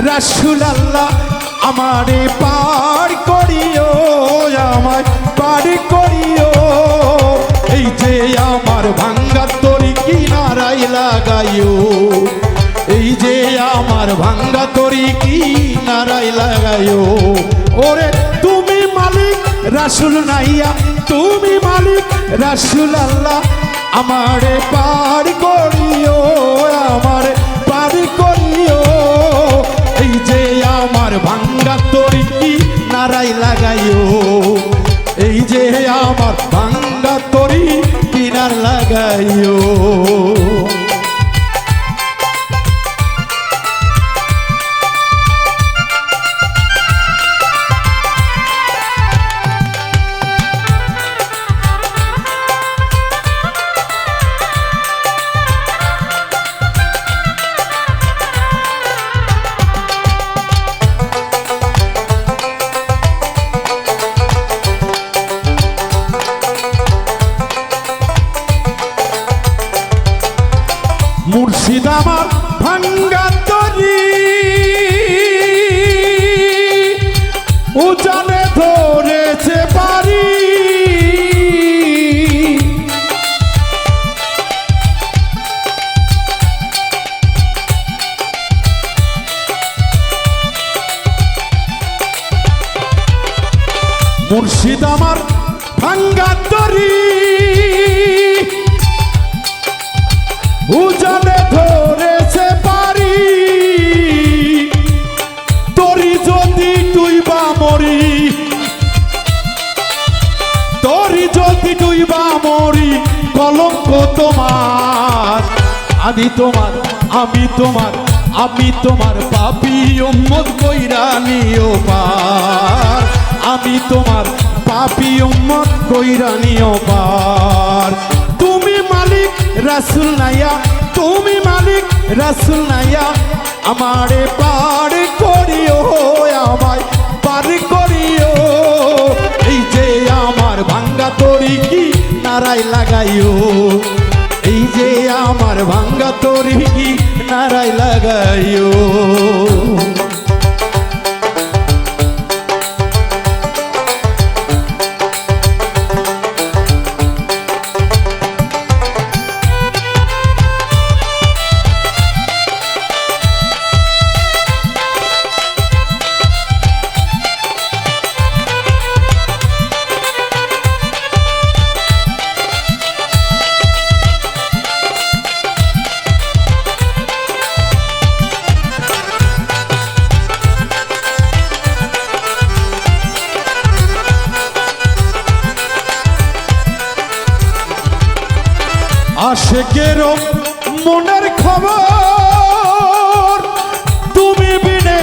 রাসূল আল্লাহ আমারে পার করিও, আমায় পার করিও। এই যে আমার ভাঙ্গা তরি কিনারায় লাগাইও, এই যে আমার ভাঙ্গা তরি কিনারায় লাগাইও। ওরে তুমি মালিক রাসূল নাইয়া, তুমি মালিক রাসূল আল্লাহ আমারে পার করিও, আমারে পার করিও। এই যে আমার ভাঙ্গা তরি কিনারায় লাগাইও, এই যে আমার ভাঙ্গা তরি কিনার লাগাইও। মুর্শিদ আমার ভাঙ্গা তরি উজানে ধরেছে পারি, মুর্শিদ আমার ভাঙ্গা তরি উজানে ধরেছে পারি। তরি যদি ডুইবা মরি, তরি যদি ডুইবা মরি, কলঙ্ক তোমার। আমি তোমার, আমি তোমার, আমি তোমার পাপী উম্মত কইরা নিও পার। আমি তোমার পাপী উম্মত কইরা নিও পার। তুমি মালিক রাসূল নাইয়া, তুমি মালিক রাসূল নাইয়া আমারে পার করিও, আমায় পার করিও। এই যে আমার ভাঙ্গা তরি কিনারায় লাগাইও, এই যে আমার ভাঙ্গা তরি কিনারায় লাগাইও। আশেকেরও মনের খবর তুমি বিনে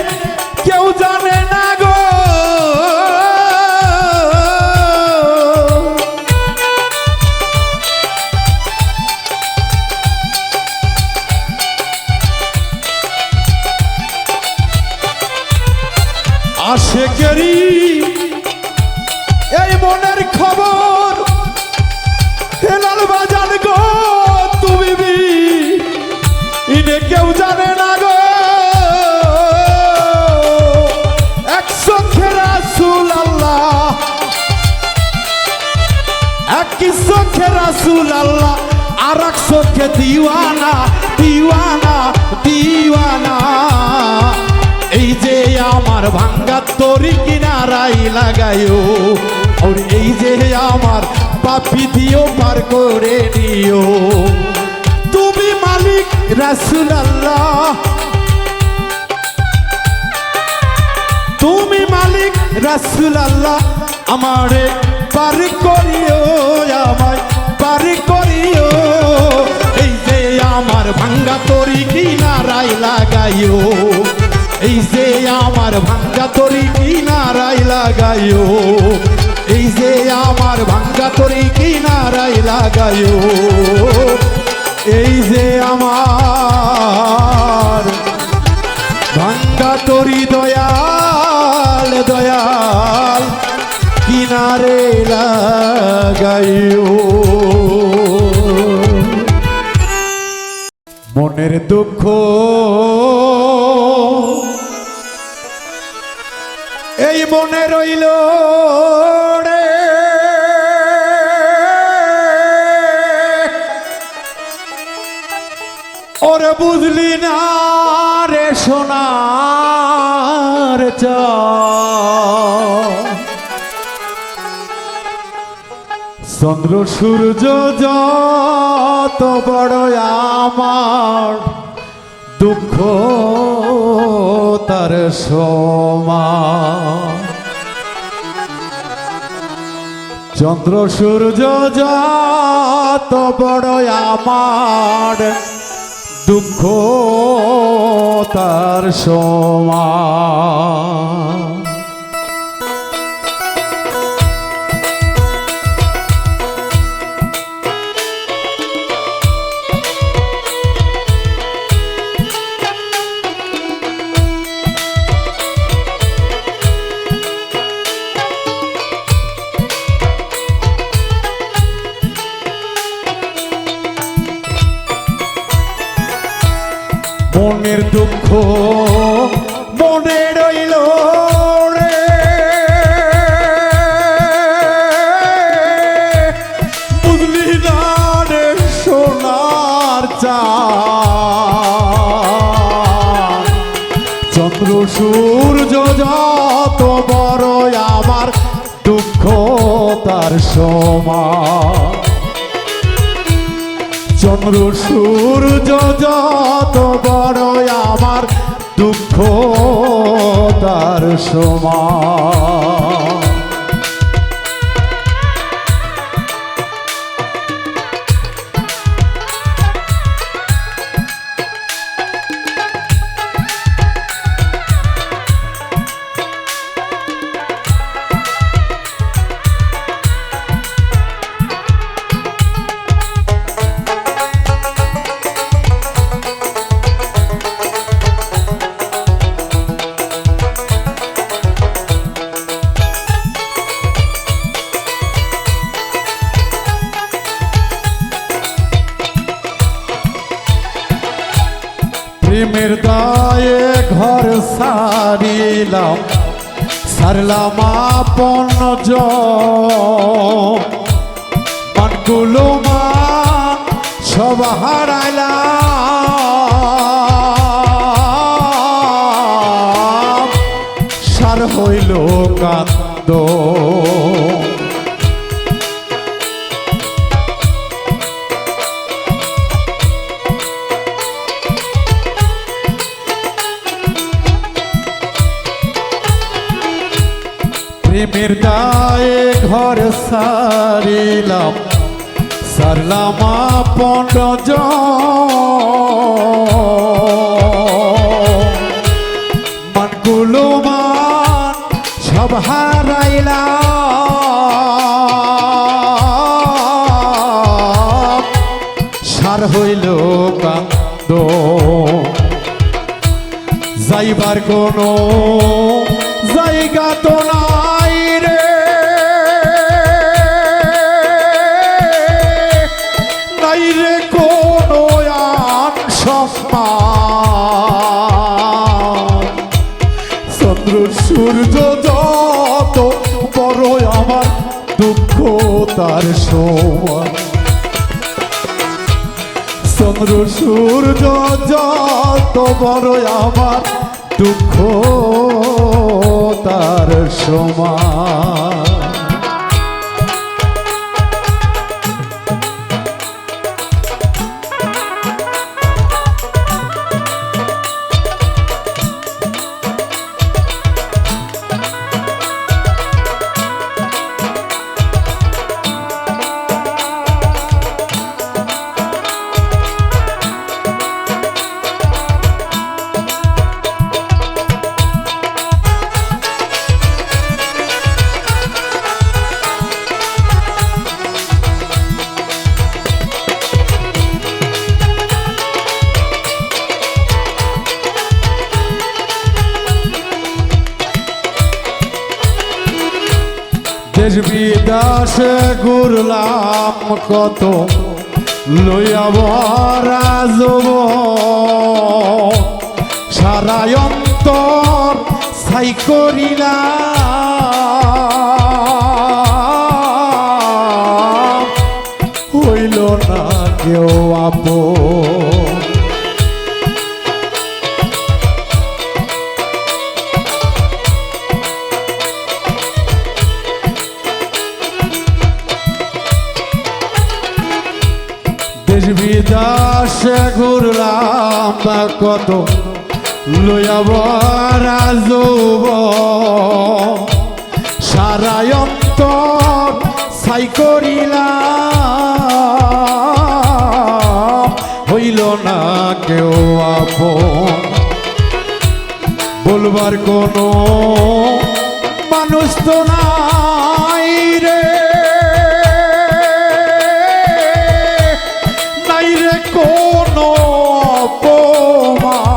কেউ জানে না গো। আশেকেরই এই মনের খবর হেলাল বাজান গো, তুমি ইনে কেউ জানে না গো। এক চোখে রাসূল আল্লাহ, এক চোখে রাসূল আল্লাহ, আর এক চোখে দিওয়ানা, দিওয়ানা, দিওয়ানা। এই যে আমার ভাঙ্গা তরি কিনারায় লাগাইও, আর এই যে আমার পাপী দিও পার করে নিও। তুমি মালিক রাসূল আল্লাহ, তুমি মালিক রাসূল আল্লাহ আমারে পার করিও, আমায় পার করিও। এই যে আমার ভাঙ্গা তরি কিনারায় লাগাইও, এই যে আমার ভাঙ্গা তরি কিনারায় লাগাইও, এই যে আমার ভাঙ্গা তরি কিনারায় লাগাইও। এই যে আমার ভাঙ্গা তরি দয়াল, দয়াল কিনারে লাগাইও। মনের দুঃখ এই মনে রইল রে ওরে বুঝলি না রে সোনার চন্দ্র সূর্য যত বড় আমার দুঃখ তার সমান চন্দ্র সূর্য যত বড় আমার দুঃখ তার সমান মনের দুঃখ মনে রইল রে বুঝলি না রে সোনার চাঁদ চন্দ্র সূর্য যত বড় আমার দুঃখ তার সমান চন্দ্র সূর্য যত বড় আমার দুঃখ তার সমান প্রেমের দায়ে ঘর সারিলাম সারলাম আপন মানগুলো মান সব হারাইলাম সার হইল কান্দ প্রেমের দায়ে ঘর সারিলাম সারলাম আপন মানগুলো মান সব হারাইলাম সার হইল কান্দ যাইবার কোনো জায়গা তো নাই রে নাই রে কোনো আন সম্মান চন্দ্র সূর্য যত বড় আমার দুঃখ তার সমান চন্দ্র সূর্য যত বড় আমার দুঃখ তার সমান দেশ বিদেশে ঘুরলাম কত লইয়া ভরা যৌবন সারা অন্তর ছাই করিলাম হইল না কেউ আপন। দেশ বিদেশে ঘুরলাম কত লইয়াবার যৌব সারা অন্তর ছাই করিলাম হইল না কেউ আপন। বলবার কোনো মানুষ তো নাই রে, নাই রে কোনো অপমান।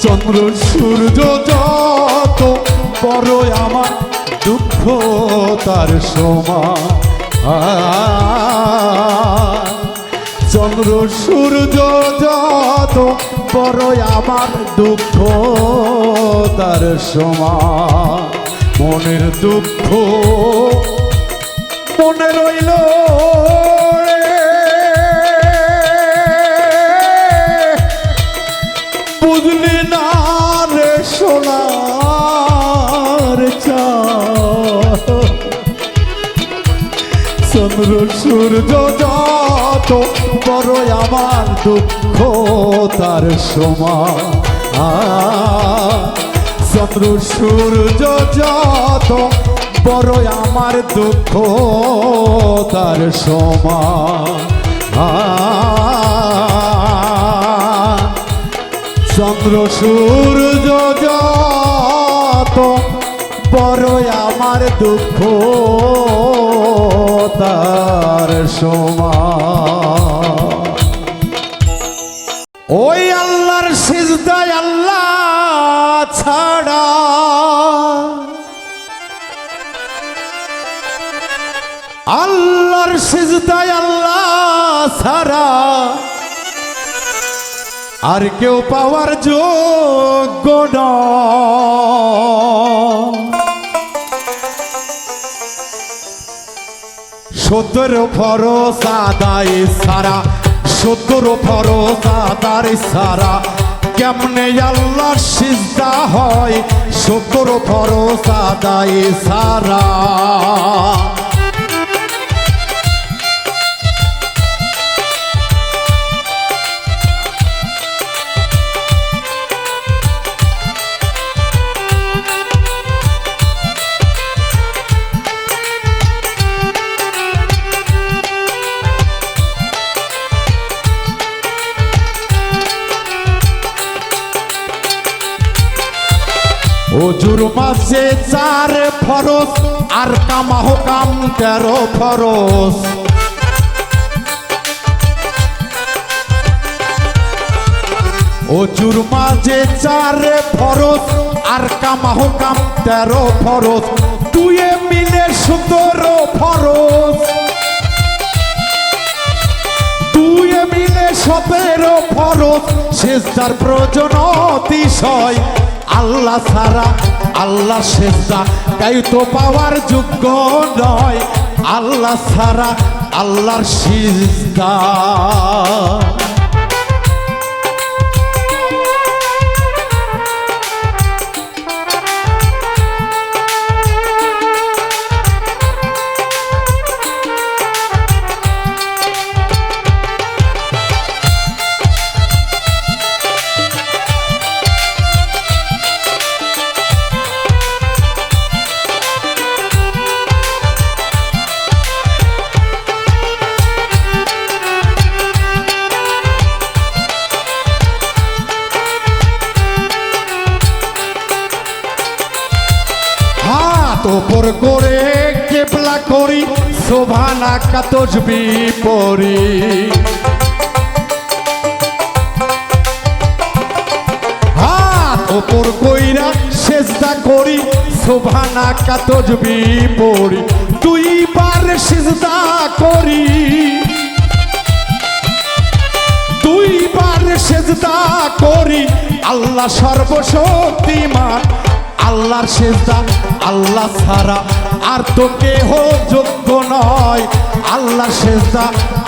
চন্দ্র সূর্য যত বড় আমার দুঃখ তার সমান। চন্দ্র সূর্য যত বড় আমার দুঃখ তার সমান। মনের দুঃখ মনে রইল বুঝলি না রে সোনার চাঁদ। চন্দ্র সূর্য যত বড় আমার দুঃখ তার সমান। চন্দ্র সূর্য যত বড় আমার দুঃখ তার সমান। চন্দ্র সূর্য যত বড় আমার দুঃখ তার সমান। ওই আল্লাহর সিজদায় আল্লাহ ছাড়া আল্লাহর সিজদায় আল্লাহ ছাড়া আর কেউ পাওয়ার যোগ্য নয়। 17 ফরজ আদায় সারা 17 ফরজ আদায় সারা কেমনে আল্লাহ সিজদা হয় 17 ফরজ আদায় সারা। ওজুর মাঝে 4 ফরজ আর কামা হুকাম 13 ফরজ। ওজুর মাঝে 4 ফরজ আর কামা হুকাম 13 ফরজ। দুয়ে মিলে 17 ফরজ। দুয়ে মিলে 17 ফরজ। সিজদার প্রয়োজন অতিশয় আল্লাহ ছাড়া আল্লাহ সিজদা গাইতো পাওয়ার যোগ্য নয়। আল্লাহ ছাড়া আল্লাহর সিজদা। ওপর করে কেবলা করি শোভানা কাতজবি পরি। হাত ওপর কইরা সেজদা করি শোভানা কাতজবি পরি। 2 বার সেজদা করি 2 বার সেজদা করি। আল্লাহ আল্লাহ সর্বশক্তিমান, আল্লাহর সেজদা আল্লাহ ছাড়া আর তো কেহ যোগ্য নয়, আল্লাহর সেজদা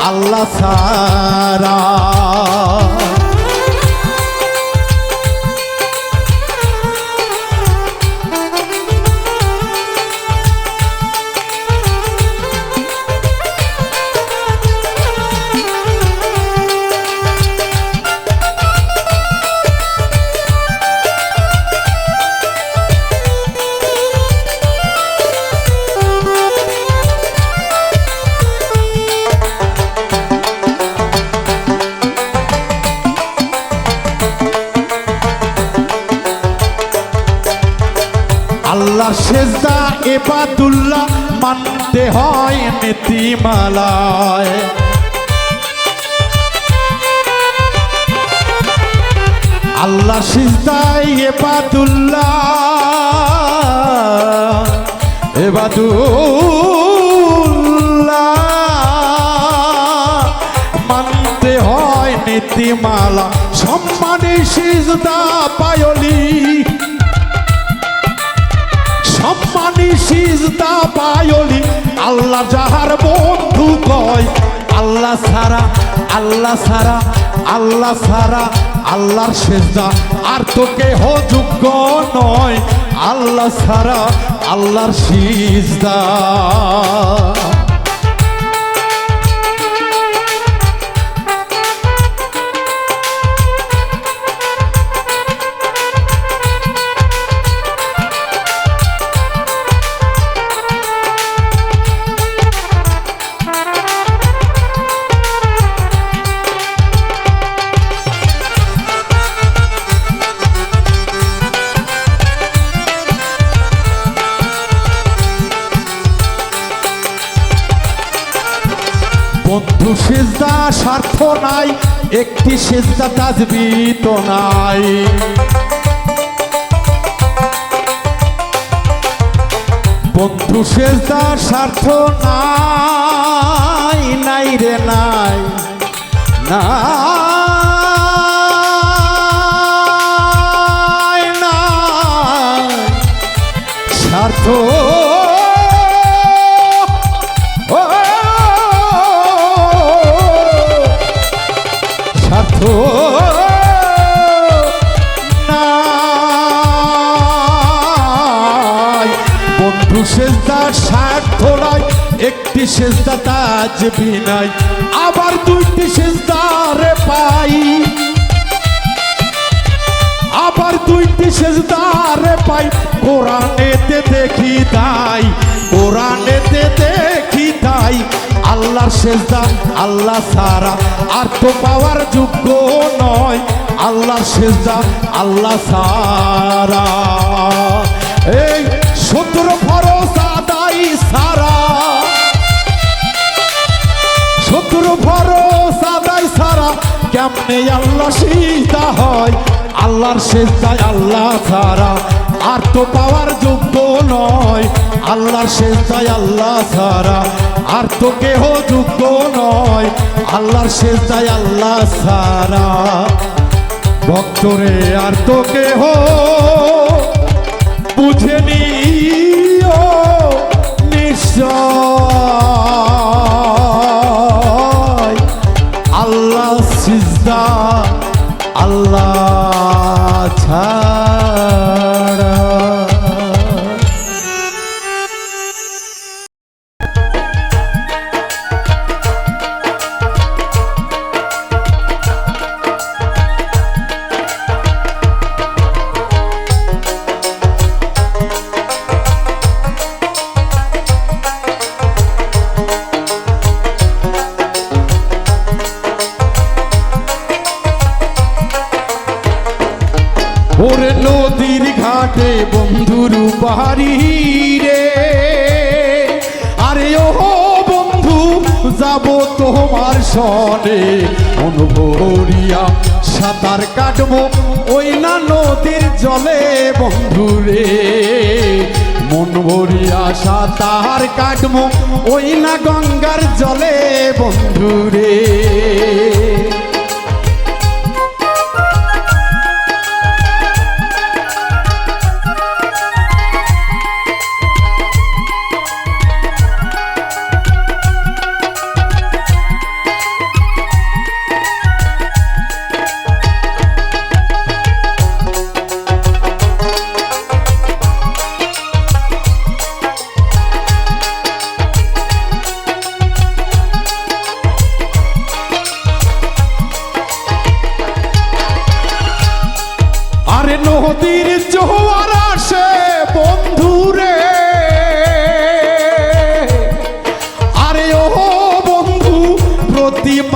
আল্লাহ ছাড়া। আল্লাহর সেজদা ইবাদুল্লাহ মানতে হয় নীতিমালায়। আল্লাহর সেজদা ইবাদুল্লাহ মানতে হয় নীতিমালা। সম্মানী সেজদা পায়লি, সম্মানী সিজদা পায়লি, আল্লাহ যাহার বন্ধু কয়, আল্লাহ ছাড়া আল্লাহ ছাড়া আল্লাহ ছাড়া আল্লাহর সেজদা আর তো কেহ যোগ্য নয়, আল্লাহ ছাড়া আল্লাহর সিজদা। বন্ধু সেজদা স্বার্থ নাই, একটি সেজদা তাজবিত নাই। বন্ধু সেজদা স্বার্থ নাই, নাই রে নাই নাই নাই স্বার্থ বন্ধু সেজদার স্বার্থ নাই, একটি সেজদা তাজবি নাই, আবার দুইটি সেজদারে পাই, আবার দুইটি সেজদারে পাই। কোরআনেতে দেখি তাই, কোরআনেতে দেখি তাই, আল্লাহর সেজদা আল্লাহ ছাড়া আর তো পাওয়ার যোগ্য নয়, আল্লাহর সেজদা আল্লাহ ছাড়া। এই 17 ফরজ আদায় ছাড়া, 17 ফরজ আদায় ছাড়া কেমনে আল্লাহ সিজদা হয়, আল্লাহর সেজদায় আল্লাহ ছাড়া আর তো পাওয়ার যোগ্য নয়, আল্লাহর সেজদায় আল্লাহ ছাড়া আর তো কেহ যোগ্য নয়, আল্লাহর সেজদায় আল্লাহ ছাড়া। ভক্তরে আর তো কেহ বুঝে নিও নিশ্চয়, আল্লাহ সিজদা আল্লাহ ছাড়া। ওরে নদীর ঘাটে বন্ধুর বাড়ি রে, আরে ও বন্ধু যাব তোমার সনে, মন ভরিয়া সাঁতার কাটবো ওই না নদীর জলে বন্ধু রে, মন ভরিয়া সাঁতার কাটবো ওই না গঙ্গার জলে বন্ধু রে।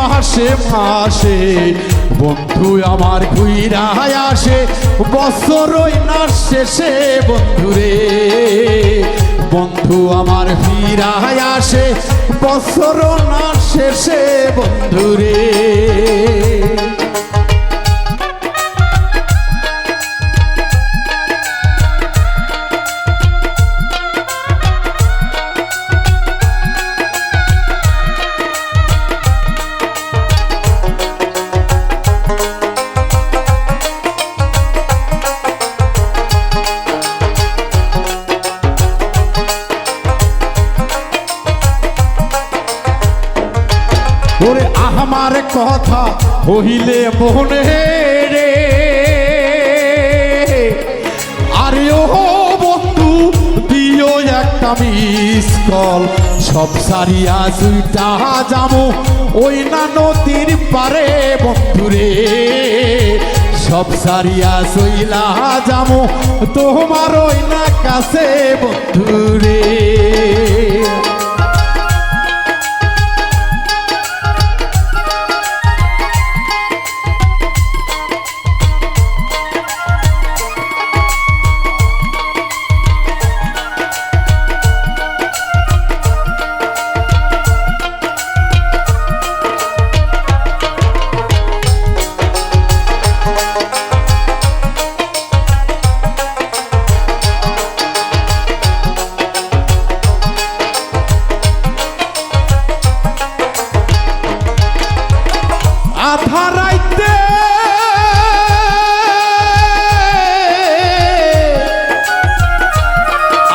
মাসে মাসে বন্ধু আমার ঘুইরা আসে বছর ওই না শেষে বন্ধুরে বন্ধু আমার ফিরা আসে বছর না শেষে বন্ধুরে ওরে আমার কথা হইলে মনে রে আরে ও বন্ধু দিও একটা মিস কল সব সারিয়া দুইটা যাবো ওই না নদীর পারে বন্ধুরে সব সারিয়া সইলা যাবো তোমার ওই না কাছে বন্ধুরে আধারাইতে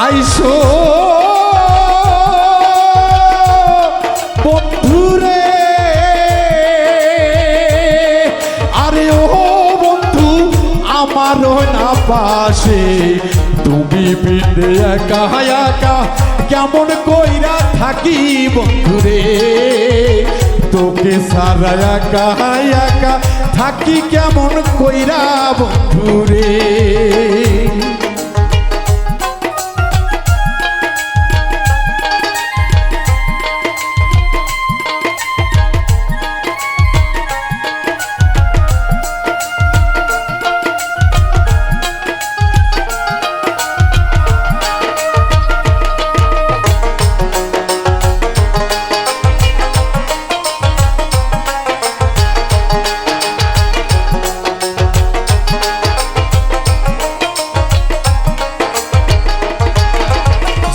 আইসো বন্ধুরে আরে ও বন্ধু আমারও না পাশে তুমি বিনে একা একা কেমন কইরা থাকি বন্ধুরে তোকে সারা একা একা থাকি কেমন কইরা বন্ধুরে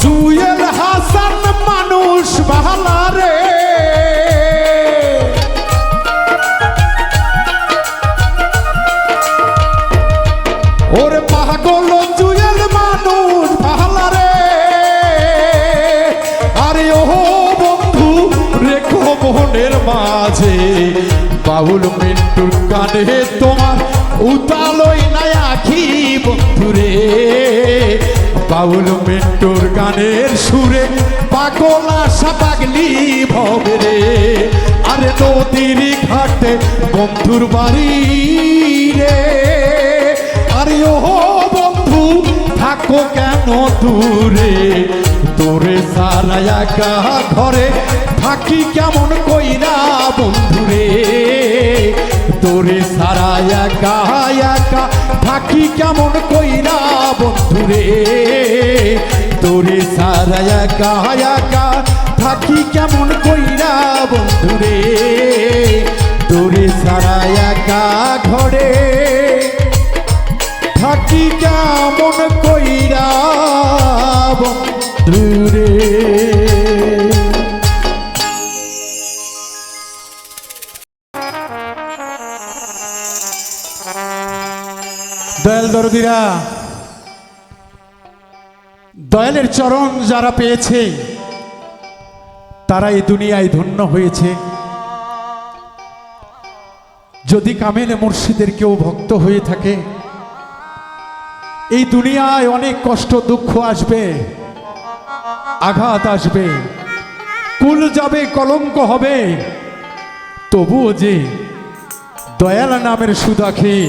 জুয়েল হাসান মানুষ বাহালা রে ওরে পাগল জুয়েল মানুষ বাহালা রে আরে ও বন্ধু রেখো মনের মাঝে বাউল মিন্টুর কানে তোমার উতালই নাই আখি বন্ধুরে বাউল মিন্টুর গানের সুরে পাগল আশা পাগলি ভবে রে আরে নদীর ঘাটে বন্ধুর বাড়ি রে আরে ও বন্ধু থাকো কেন দূরে তোরে সারা একা ঘরে থাকি কেমন কইরা বন্ধুরে তোরে সারা একা একা থাকি কেমন কইরা বন্ধুরে তোরে সারা একা একা থাকি কেমন কইরা বন্ধুরে তোরে সারা একা ঘরে থাকি কেমন কইরা বন্ধুরে দয়াল দরদিরা দয়ালের চরণ যারা পেয়েছে তারা এই দুনিয়ায় ধন্য হয়েছে যদি কামেলে মুর্শিদের কেউ ভক্ত হয়ে থাকে এই দুনিয়ায় অনেক কষ্ট দুঃখ আসবে আঘাত আসবে কুল যাবে কলঙ্ক হবে তবুও যে দয়াল নামের সুধা খেয়ে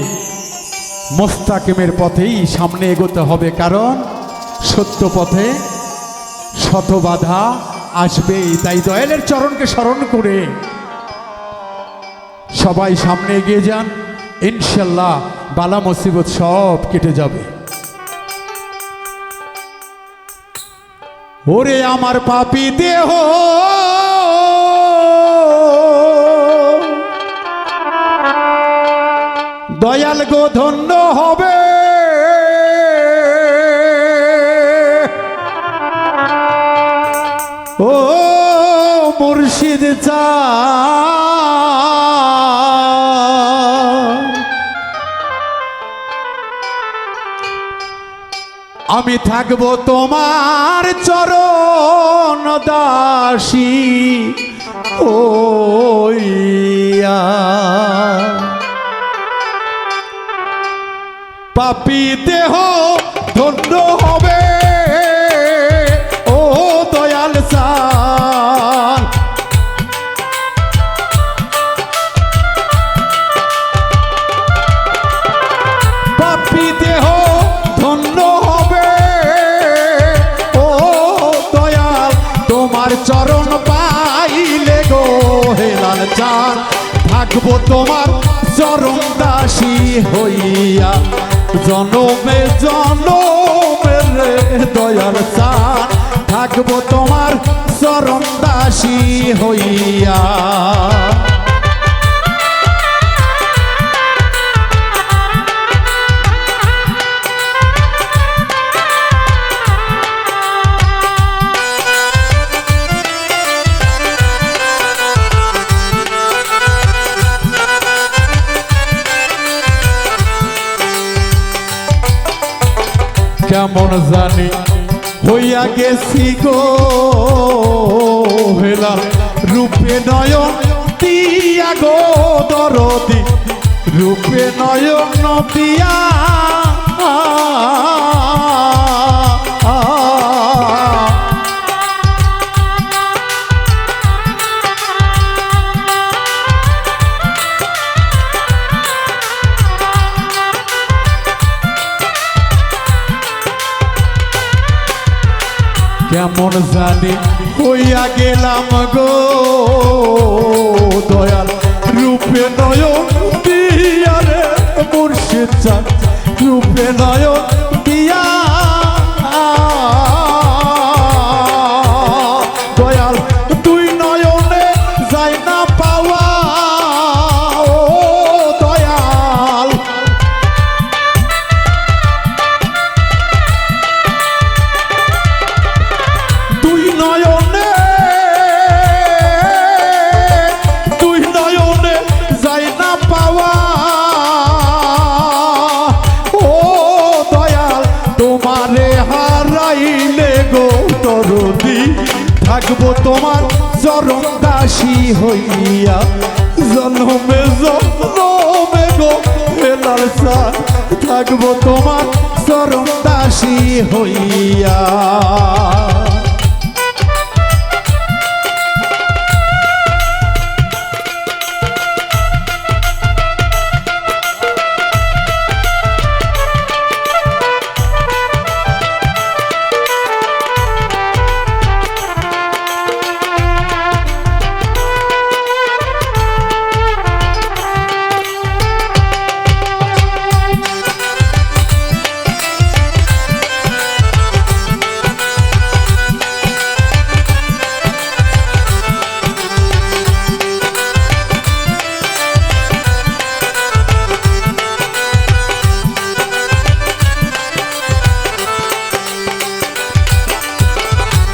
মোস্তাকিমের পথেই সামনে এগোতে হবে কারণ সত্য পথে শত বাধা আসবেই তাই দয়ালের চরণকে স্মরণ করে সবাই সামনে এগিয়ে যান, ইনশাল্লাহ বালা মুসিবত সব কেটে যাবে। ওরে আমার পাপী দেহ দয়াল গো ধন্য হবে, ও মুর্শিদ চা আমি থাকবো তোমার চরণ দাসী ওইয়া। পাপী দেহ ধন্য হবে, ও দয়াল চান পাপী দেহ ধন্য হবে, ও দয়াল তোমার চরণ পাইলে গো হেলাল চান থাকবো তোমার চরণ দাসী হইয়া জনমে জনমে রে দয়াল চান থাকবো তোমার চরণ দাসী হইয়া। কেমন জানি হইয়া গেছি গো হেলাল রূপে নয়ন দিয়া গো দরদি রূপে নয়ন দিয়া কেমন জানি হইয়া গেলাম গো দয়াল রূপে নয়ন দিয়া রে মুর্শিদ চান রূপে নয়ন দিয়া দয়াল তুই নয়নে যাই না পাওয়া, ও দয়াল তুই নয়নে যাই না পাওয়া, ও দয়াল তোমারে হারাইলে গো দরদি থাকবো তোমার চরণ দাসী হইয়া জন্মে জন্মে গো হেলাল চান থাকবো তোমার চরণ দাসী হইয়া।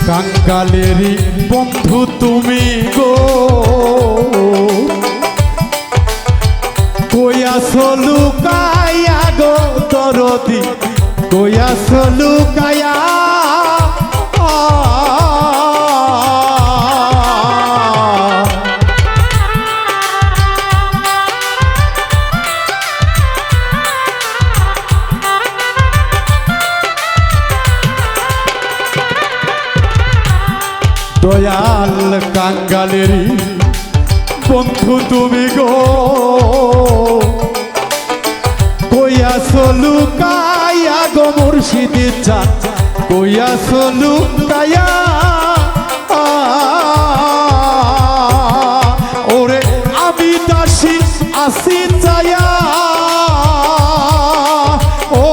কাঙ্গালেরই বন্ধু তুমি গো কইয়াছ লুকাইয়া গো দরদি কইয়াছ লুকাইয়া দয়াল কাঙ্গালেরই বন্ধু তুমি গো কইয়াছ লুকাইয়া গো মুর্শিদ চান কইয়াছ লুকাইয়া ওরে আমি দাসী আসি চায়া ও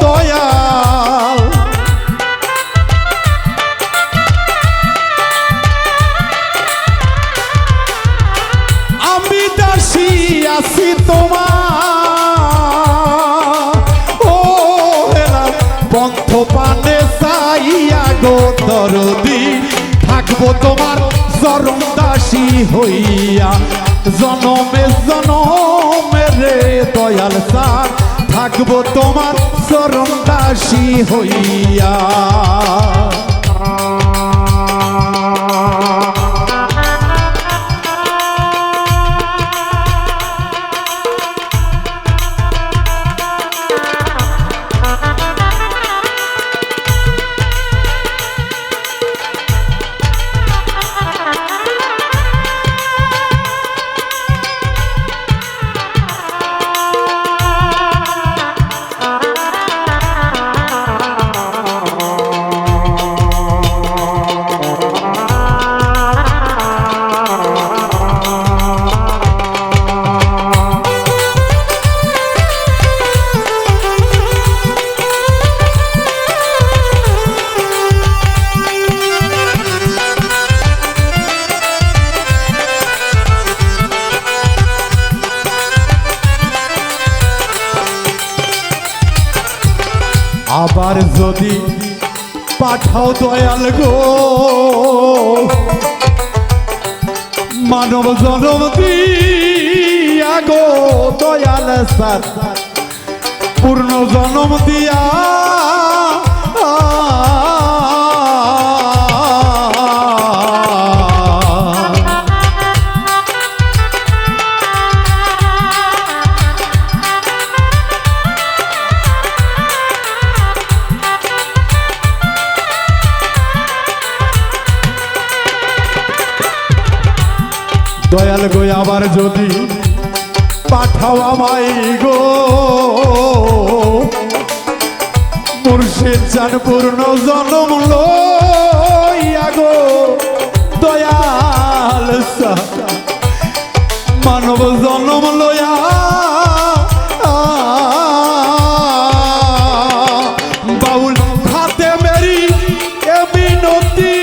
দয়াল আমি দাসী আসি তোমার ও হেলাল পন্থ পানে চাইয়া গো দরদি থাকবো তোমার চরণ দাসী হইয়া জনমে জনমে রে দয়াল স্যার থাকবো তোমার চরণ দাসী হইয়া আবার যদি পাঠাও দয়াল গো মানব জনম দিয়া গো দয়াল স্যার পূর্ণ জনম দিয়া দয়াল গো আবার যদি পাঠাও আমায় গো মুর্শিদ চান পূর্ণ জনম লইয়া গো দয়াল মানব জনম লইয়া বাউল খাতে মেরি এ বিনতি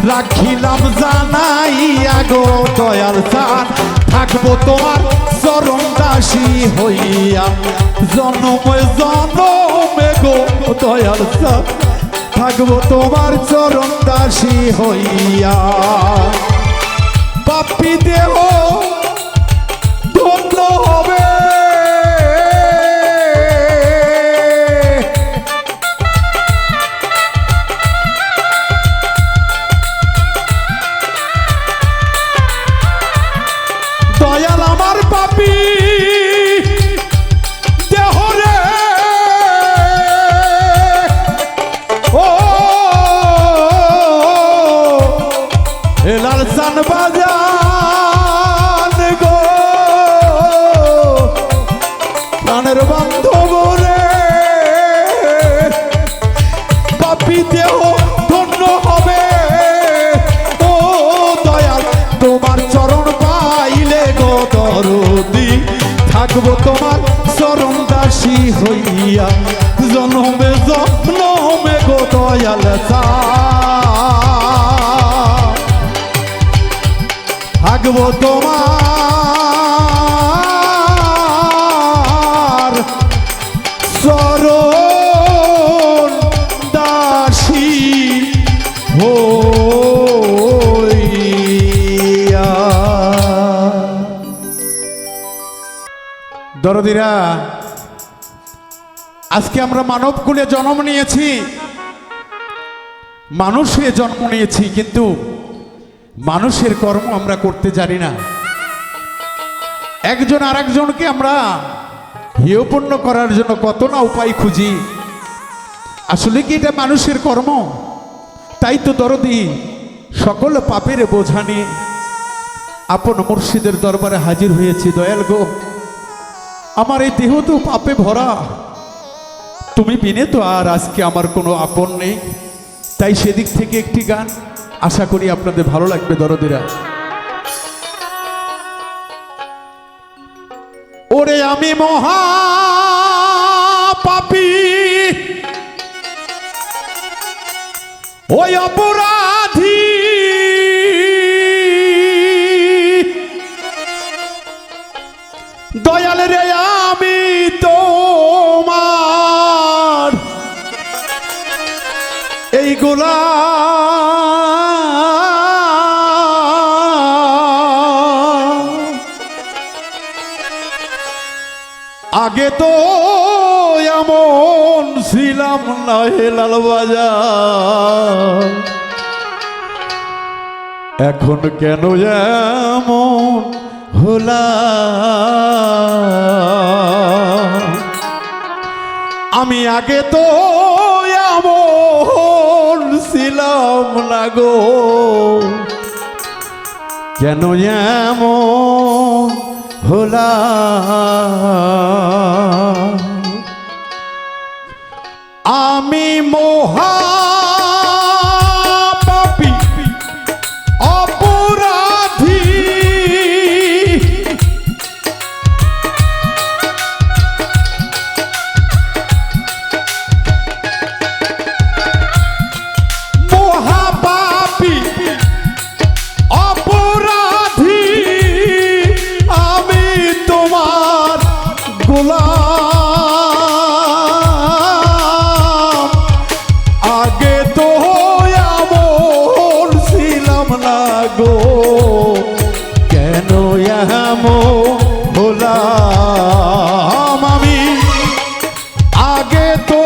রাখিলাম জানাইয়া গো দয়াল চান থাকবো তোমার চরণ দাসী হইয়া জনমে জনমে গো দয়াল চান থাকবো তোমার চরণ দাসী হইয়া পাপী দেহ ধন্য হবে দয়াল আমার পাপী দেহ রে ও হেলাল চান বাজান গো প্রাণের বান্ধব রে পাপী দেহ ধন্য হবে ও দয়াল তোমার চরণ পাইলে গো দরদি থাকবো তোমার চরণ দাসী হইয়া জনমে জনমে গো দয়াল থাকবো তোমার চরণ দাসী হইয়া দরদিরা আজকে আমরা মানব কুলে জন্ম নিয়েছি মানুষ হয়ে জন্ম নিয়েছি কিন্তু মানুষের কর্ম আমরা করতে জানি না একজন আরেকজনকে আমরা হেয়পূর্ণ করার জন্য কত না উপায় খুঁজি আসলে কি এটা মানুষের কর্ম তাই তো দরদি সকল পাপের বোঝা নিয়ে আপন মুর্শিদের দরবারে হাজির হয়েছি। দয়াল গো, আমার এই দেহ তো পাপে ভরা, তুমি বিনে তো আর আজকে আমার কোনো আপন নেই। তাই সেদিক থেকে একটি গান, আশা করি আপনাদের ভালো লাগবে দরদিরা। ওরে আমি মহা পাপী, ওই অপরাধী, দয়াল রে আমি তোমার এই গোলাম। আগে তো এমন ছিলাম না হে লাল বাজার, এখন কেন এমন হলাম। আমি আগে তো এমন ছিলাম না গো, কেন এমন হলাম। আমি মহা পাপী অপরাধী, মহাপাপী অপরাধী, আমি তোমার গোলাম। আগে তো এমন ছিলাম না গো, কেন এমন হলাম। আমি আগে তো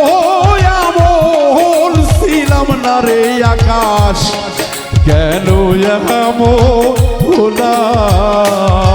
এমন ছিলাম না রে আকাশ, কেন এমন হলাম।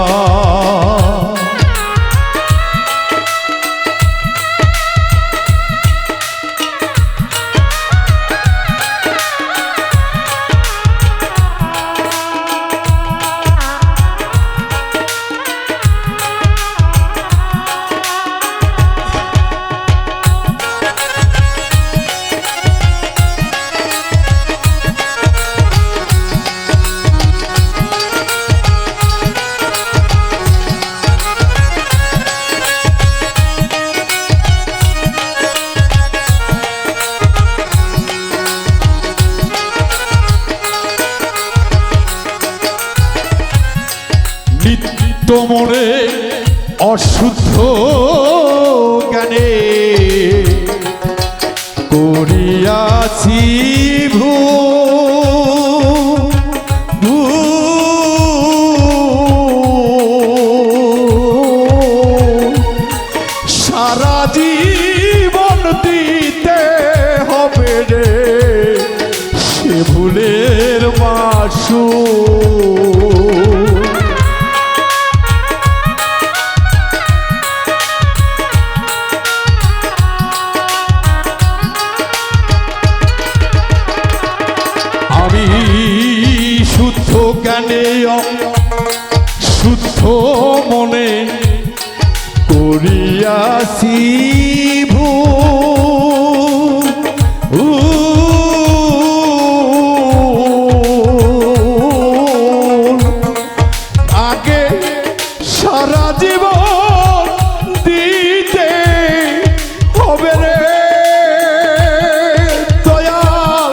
নিত্য মনে অশুদ্ধ জ্ঞানে করিয়াছি সারা জীবন দিতে হবে রে সে ভুলের মাসুল। আমি শুদ্ধ জ্ঞানে শুদ্ধ মনে করিয়াছি ভুল। আগে সারা জীবন দিতে হবে রে দয়াল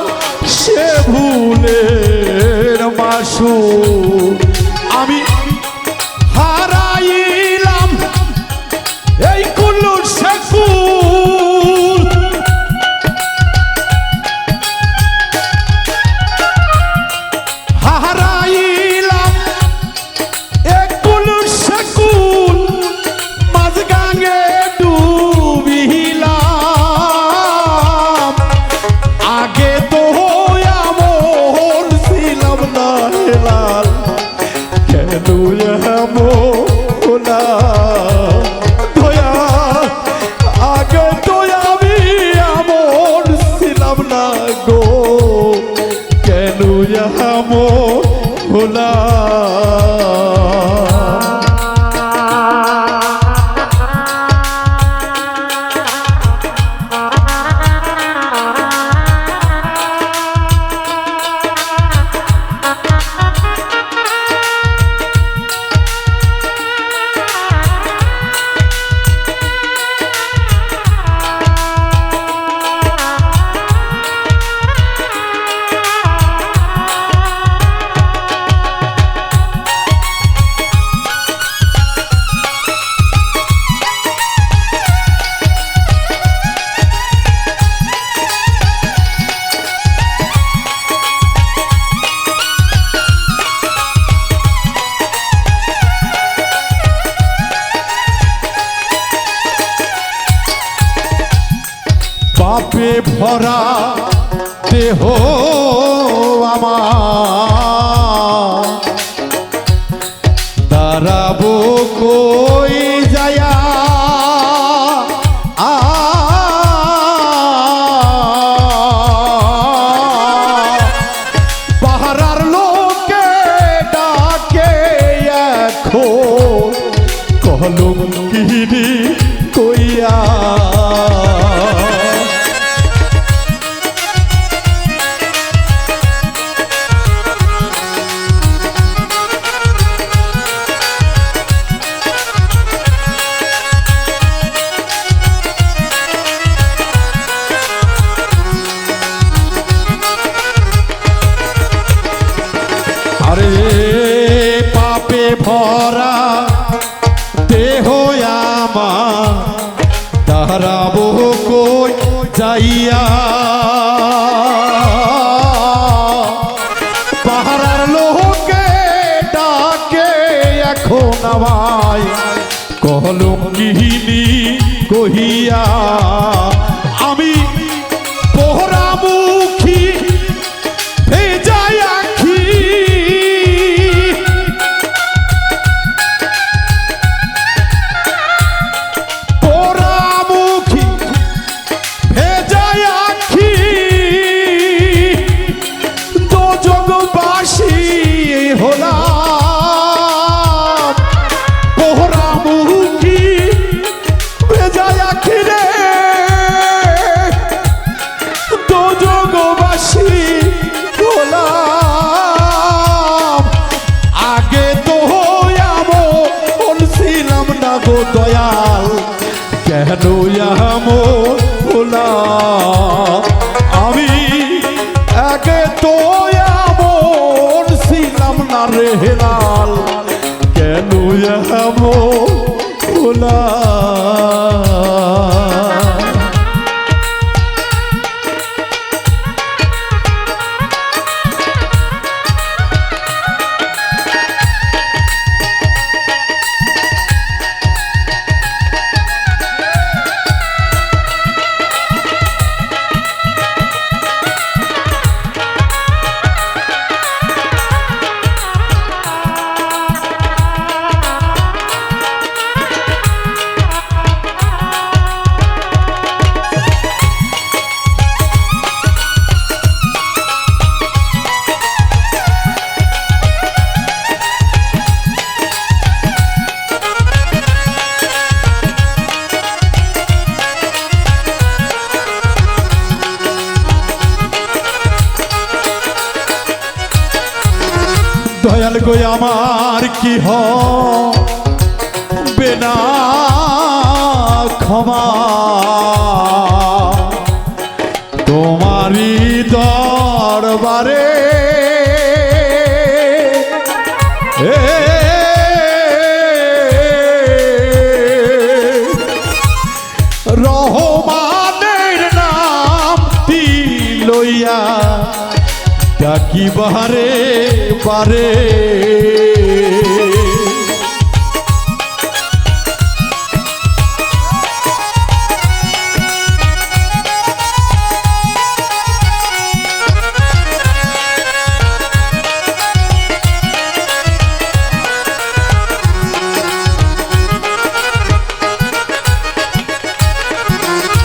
সে ভুলের মাসুল। আমি হারাইলাম এই কুল্লুর শেকুল, হারাইলাম এই কুল্লুর শেকুল, মাঝগাঙ্গে ডুবিলাম। আগে তো এমন ছিলাম না হে লাল, কেন এমন হলাম। দয়া আগে তো আমি এমন ছিলাম না গো, কেন এমন হলাম। ভরা দেহ আমার দাঁড়াবো কই যায়া পাহারার লোকে ডাকে এখন কলঙ্কিনী কইয়া আরে পাপে ভরা দেহ আমার দাঁড়াবো কই যাইয়া পাহাড়ার লোকে ডাকে এখন আমায় কলঙ্কিনী কহিয়া আমি পোহরামুখী ভেজাই আখি পোহরামুখী ভেজাই আখি দোজগবাসী হলাম পোহরামুখী ভেজাই আখি রে দোজগবাসী হলাম আগে তো এমন ছিলাম না গো দয়াল কেন এমন হলাম আমি আগে তো এমন ছিলাম না রে হেলাল কেন এমন হলাম দয়াল গো আমার কি হবে না ক্ষমা তোমারই দরবারে রহমানের নামটি লইয়া ডাকি বারে বারে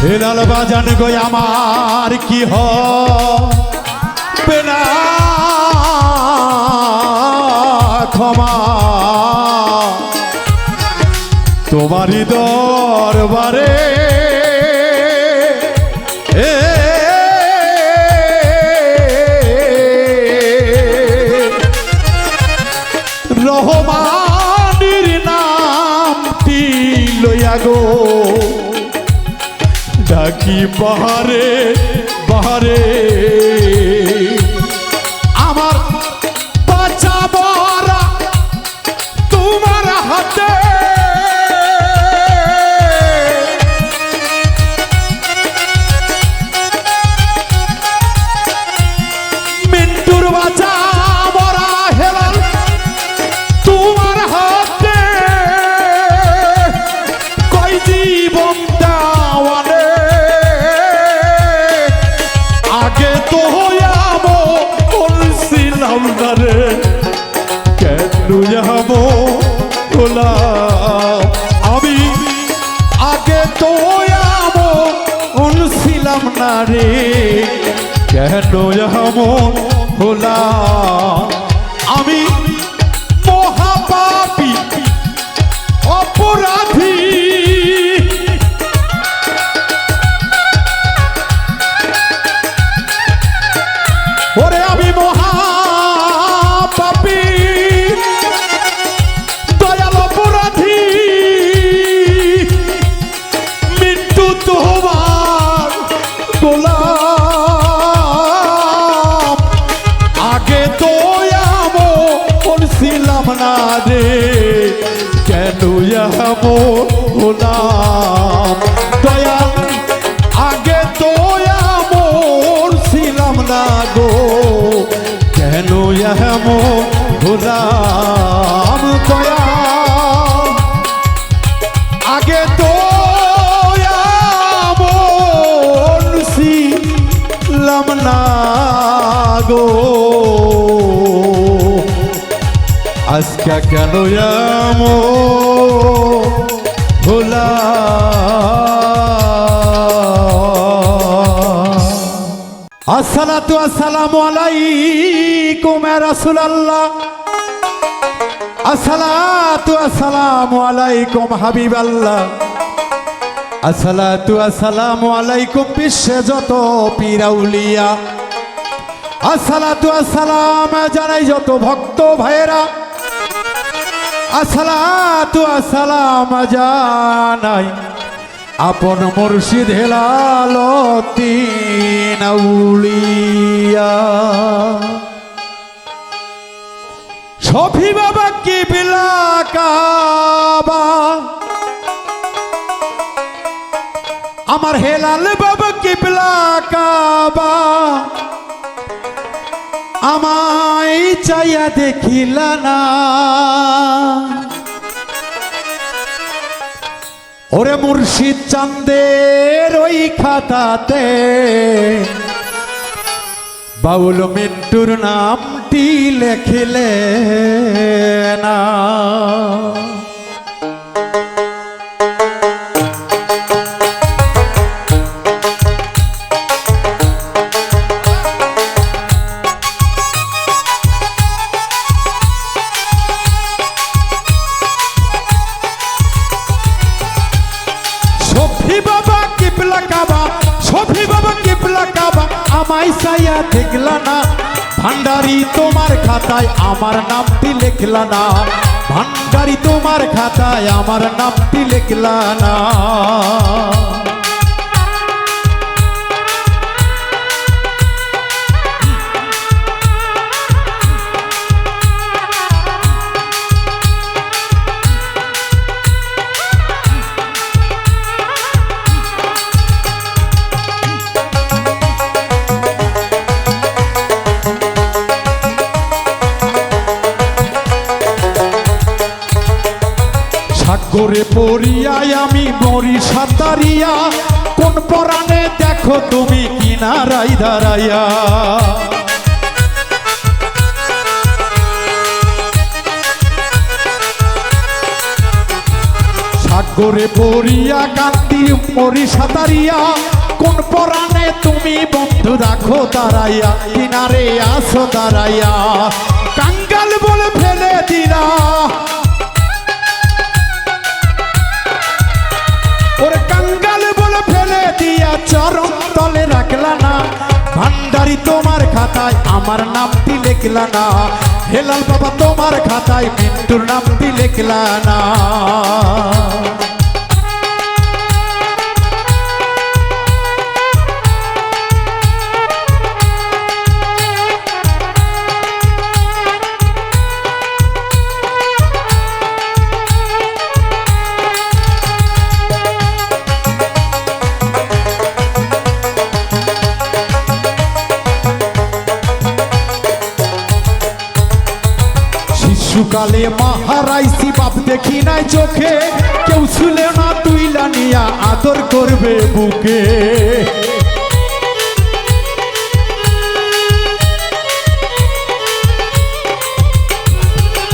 হেলাল বাজান গো আমার কি হবে না ক্ষমা তোমারই দরবারে রহমানের নামটি লইয়া গো ডাকি বাহারে বাহারে আমার বাঁচা বরা তোমার হাতে মিন্টুর বাঁচা বরা হেলাল তোমার হাতে কই জীবন দেওয়ানে মন হলাম আমি মহাপাপী অপরাধী ওরে আমি মহাপাপী দয়াল অপরাধী মৃত্যু তোমার গোলাম আগে তো এমন ছিলাম না রে কেন এমন হলাম দয়াল আগে তো এমন ছিলাম না গো কেন এমন হলাম দয়াল আগে তো এমন ছিলাম না গো আজকে কেন এমন হলাম আসসালাতু আসসালামু আলাইকুম ইয়া রাসূলুল্লাহ আসসালাতু আসসালামু আলাইকুম হাবিবাল্লাহ আসসালাতু আসসালামু আলাইকুম বিশ্বে যত পীর আউলিয়া আসসালাতু আসসালাম জানাই যত ভক্ত ভাইরা আসসালাতু আসসালাম জানাই আপন মুর্শিদ হেলালুদ্দিন আউলিয়া শফি বাবা কিবলা কাবা আমার হেলাল বাবা কিবলা কাবা আমায় চাইয়া দেখিলা না ওরে মুর্শিদ চাঁদের ওই খাতাতে বাউল মিন্টুর নামটি লেখিলে না আমায় চাইয়া দেখলা না ভান্ডারি তোমার খাতায় আমার নামটি লিখলা না ভান্ডারি তোমার খাতায় আমার নামটি লিখলা না সাগরে পড়িয়ায় আমি মরি সাঁতারিয়া কোন পরাণে দেখো তুমি কিনারাই দাঁড়াইয়া সাগরে পড়িয়া কান্দি মরি সাঁতারিয়া কোন পরাণে তুমি বন্ধু রাখো দাঁড়াইয়া কিনারে আসো দাঁড়াইয়া কাঙ্গাল বলে ফেলে দিলা ওরে কাঙ্গাল বলে ফেলে দিয়া চরম তলে রাখলা না ভান্ডারি তোমার খাতায় আমার নামটি লিখলা না হেলাল বাবা তোমার খাতায় মিন্টুর নামটি লিখলা না শিশুকালে মাহারাইছি বাপ দেখি নাই চোখে কেউ ছিল না তুইলা নিয়া আদর করবে বুকে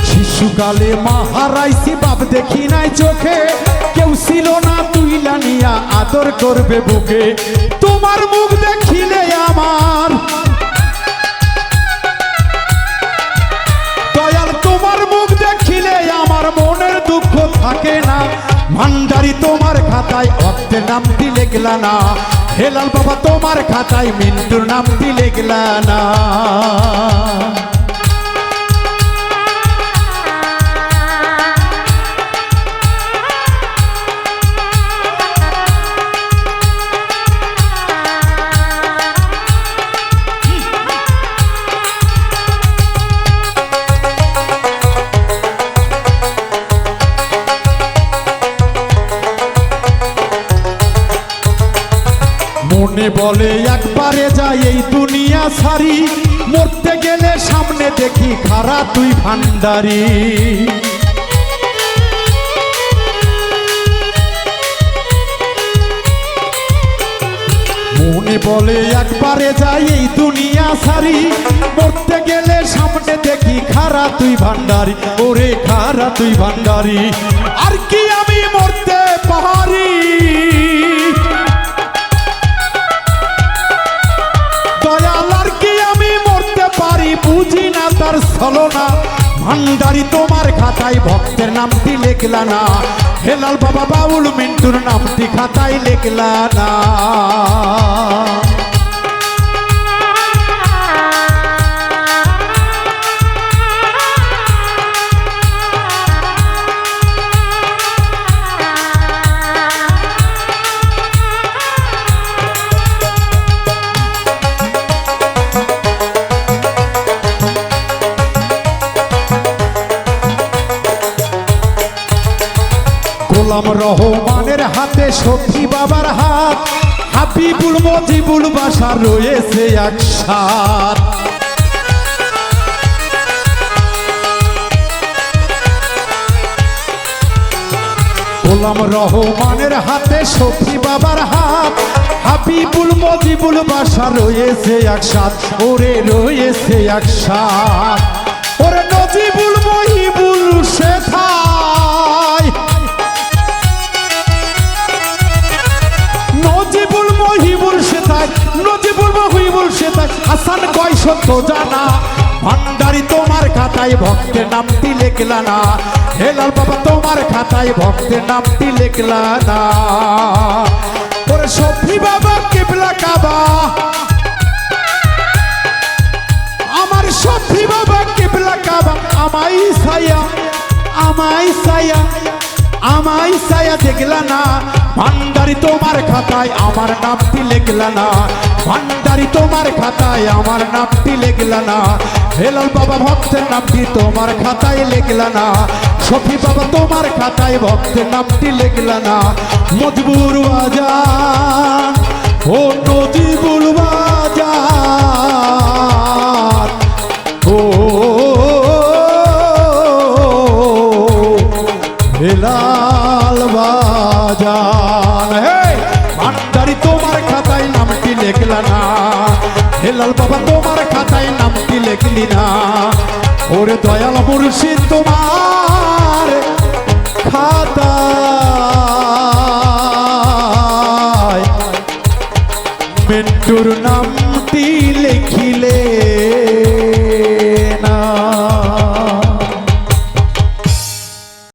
শিশুকালে মাহারাইছি বাপ দেখি নাই চোখে কেউ ছিল না তুইলা নিয়া আদর করবে বুকে তোমার মুখ দেখিলে আমার ভান্ডারি তোমার খাতায় ভক্তের নামটি লিখলা না, হেলাল বাবা তোমার খাতায় মিন্টুর নামটি লিখলা না। মনে বলে একবারে যাই এই দুনিয়া ছাড়ি, মরতে গেলে সামনে দেখি খারা তুই ভান্ডারি। মনে বলে একবারে যাই এই দুনিয়া ছাড়ি, মরতে গেলে সামনে দেখি খারা তুই ভান্ডারি, ওরে খারা তুই ভান্ডারি। আর কি আমি মরতে পারি, বুঝি না তার ছলনা। ভান্ডারি তোমার খাতায় ভক্তের নামটি লিখলা না, হেলাল বাবা বাউল মিন্টুর নামটি খাতায় লিখলা না। গোলাম রহমানের হাতে সখী বাবার হাত, হাবিবুল মজিবুল বাসা রয়েছে একসাথ। গোলাম রহমানের হাতে সখী বাবার হাত, হাবিবুল মজিবুল বাসা রয়েছে একসাথ, ওরে রয়েছে একসাথ। ওরে নজিবুল মহিবুল শেখায়, নজিবুল মহিবুল শেখায়, নজিবুল মহিবুল শেখায়, হাসান কয় সত্য জানা। ভান্ডারি তোমার খাতায় ভক্তের নামটি লিখলা না, হেলাল বাবা তোমার খাতায় ভক্তের নামটি লিখলা না। ওরে শফি বাবা কিবলা কাবা, আমার শফি বাবা কিবলা কাবা, আমাই ছায়া, আমাই ছায়া, আমাই ছায়া দেখলা না। ভান্ডারি তোমার খাতায় আমার নামটি লিখলা না, ভান্ডারি তোমার খাতায় আমার নামটি লিখলা না। হেলাল বাবা ভক্তের নামটি তোমার খাতায় লিখলা না, শফি বাবা তোমার খাতায় ভক্তের নামটি লিখলা না। মজবুর বাজার, ও নজিবুল বাজার, ও হেলাল বাজার। হে ভান্ডারি তোমার খাতায় নামটি লিখলা না, হেলাল বাবা তোমার খাতায় নামটি লিখলি না। ওরে দয়াল মুর্শিদ তোমার খাতায় মিন্টুর নাম